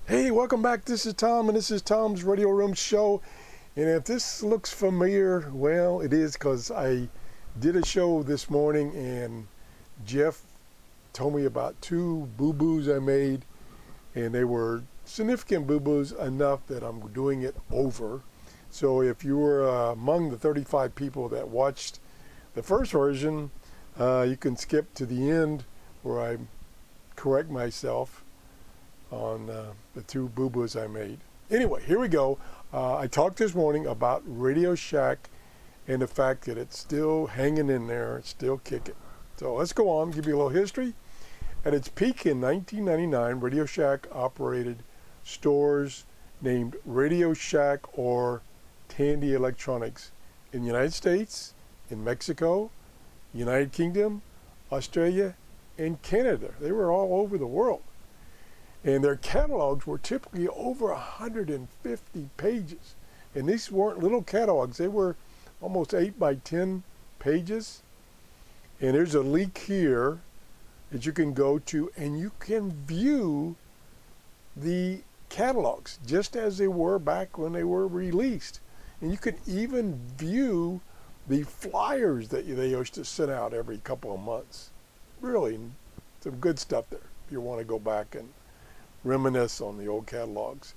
Hey, welcome back. This is Tom, and this is Tom's Radio Room Show. And if this looks familiar, well, it is, because I did a show this morning, and Jeff told me about two boo-boos I made, and they were significant boo-boos enough that I'm doing it over. So if you were among the 35 people that watched the first version, you can skip to the end where I correct myself on the two boo-boos I made. Anyway, here we go. I talked this morning about RadioShack and the fact that it's still hanging in there, it's still kicking. So let's go on, give you a little history. At its peak in 1999, RadioShack operated stores named RadioShack or Tandy Electronics in the United States, in Mexico, United Kingdom, Australia, and Canada. They were all over the world. And their catalogs were typically over 150 pages. And these weren't little catalogs. They were almost 8 by 10 pages. And there's a link here that you can go to, and you can view the catalogs just as they were back when they were released. And you can even view the flyers that they used to send out every couple of months. Really some good stuff there if you want to go back and reminisce on the old catalogs.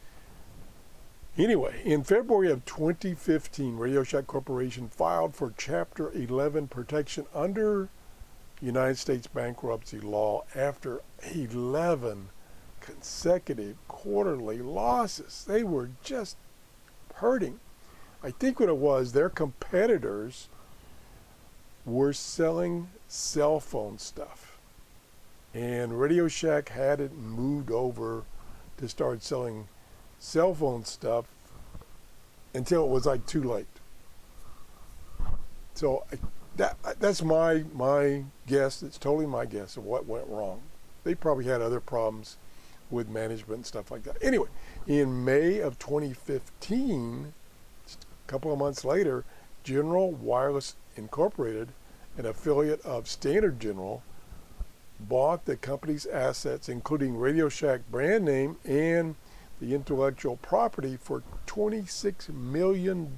Anyway, in February of 2015, RadioShack Corporation filed for Chapter 11 protection under United States bankruptcy law after 11 consecutive quarterly losses. They were just hurting. I think what it was, their competitors were selling cell phone stuff. And RadioShack hadn't moved over to start selling cell phone stuff until it was like too late. So that's my guess. It's totally my guess of what went wrong. They probably had other problems with management and stuff like that. Anyway, in May of 2015, just a couple of months later, General Wireless Incorporated, an affiliate of Standard General, bought the company's assets, including RadioShack brand name and the intellectual property, for $26 million.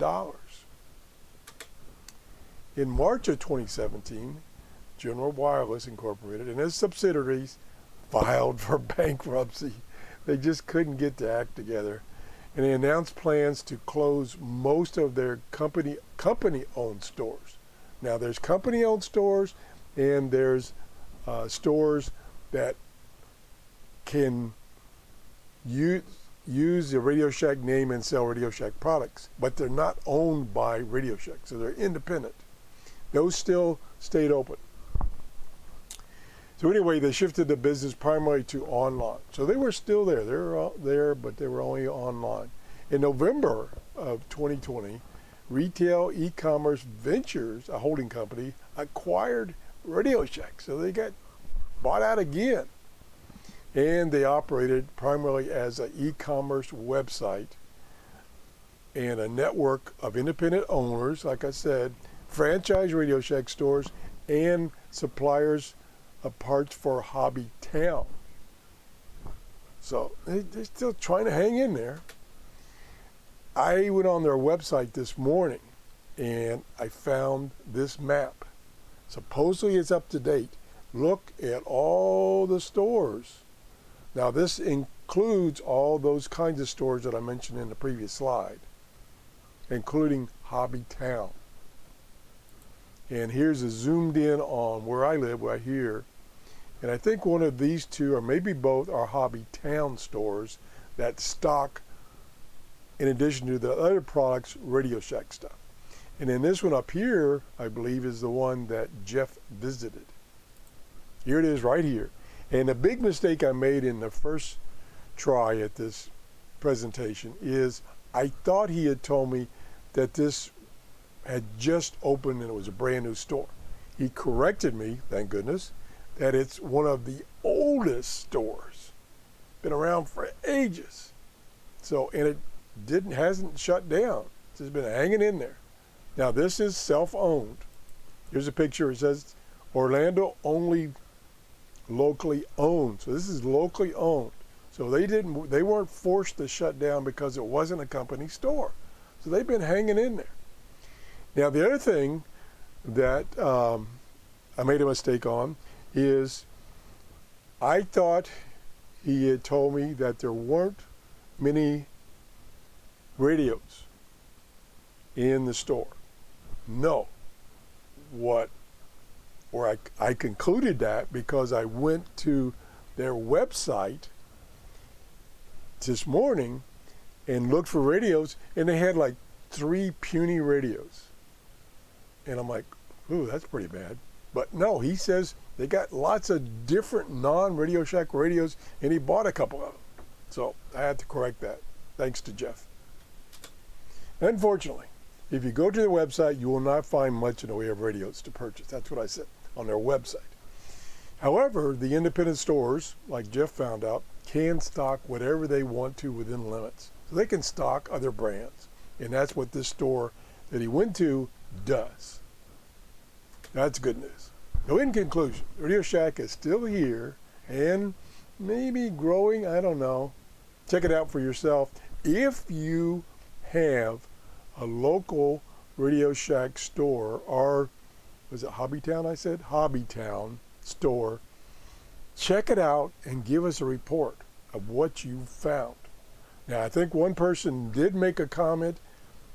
In March of 2017, General Wireless Incorporated and its subsidiaries filed for bankruptcy. They just couldn't get the act together, and they announced plans to close most of their company-owned stores. Now, there's company-owned stores, and there's stores that can use the RadioShack name and sell RadioShack products, but they're not owned by RadioShack, so they're independent. Those still stayed open. So anyway, they shifted the business primarily to online. So they were still there. They were there, but they were only online. In November of 2020, Retail E-Commerce Ventures, a holding company, acquired RadioShack. So they got bought out again. And they operated primarily as an e-commerce website and a network of independent owners, like I said, franchise RadioShack stores, and suppliers of parts for Hobby Town. So they're still trying to hang in there. I went on their website this morning and I found this map. Supposedly it's up to date. Look at all the stores. Now this includes all those kinds of stores that I mentioned in the previous slide, including Hobby Town. And here's a zoomed in on where I live right here. And I think one of these two, or maybe both, are Hobby Town stores that stock, in addition to the other products, RadioShack stuff. And then this one up here, I believe, is the one that Jeff visited. Here it is right here. And the big mistake I made in the first try at this presentation is I thought he had told me that this had just opened and it was a brand new store. He corrected me, thank goodness, that it's one of the oldest stores. Been around for ages. So, and it hasn't shut down. It's just been hanging in there. Now this is self-owned. Here's a picture. It says Orlando only locally owned. So this is locally owned. So they weren't forced to shut down because it wasn't a company store. So they've been hanging in there. Now, the other thing that I made a mistake on is I thought he had told me that there weren't many radios in the store. No. I concluded that because I went to their website this morning and looked for radios, and they had like 3 puny radios. And I'm like, ooh, that's pretty bad. But no, he says they got lots of different non-RadioShack radios, and he bought a couple of them. So I had to correct that, thanks to Jeff. Unfortunately, if you go to their website, you will not find much in the way of radios to purchase. That's what I said on their website. However, the independent stores, like Jeff found out, can stock whatever they want to within limits. So they can stock other brands. And that's what this store that he went to does. That's good news. So in conclusion, RadioShack is still here and maybe growing, I don't know. Check it out for yourself. If you have a local RadioShack store, or was it Hobbytown I said? Hobbytown store. Check it out and give us a report of what you found. Now, I think one person did make a comment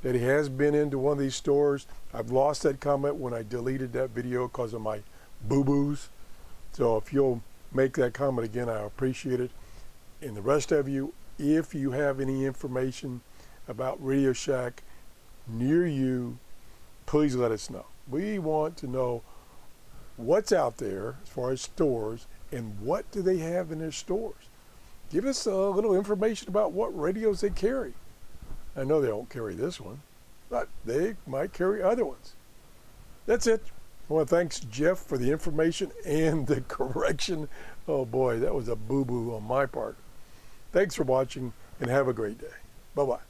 that he has been into one of these stores. I've lost that comment when I deleted that video because of my boo-boos. So if you'll make that comment again, I appreciate it. And the rest of you, if you have any information about RadioShack near you, please let us know. We want to know what's out there as far as stores and what do they have in their stores. Give us a little information about what radios they carry. I know they don't carry this one, but they might carry other ones. That's it. I want to thank Jeff for the information and the correction. Oh boy, that was a boo-boo on my part. Thanks for watching and have a great day. Bye-bye.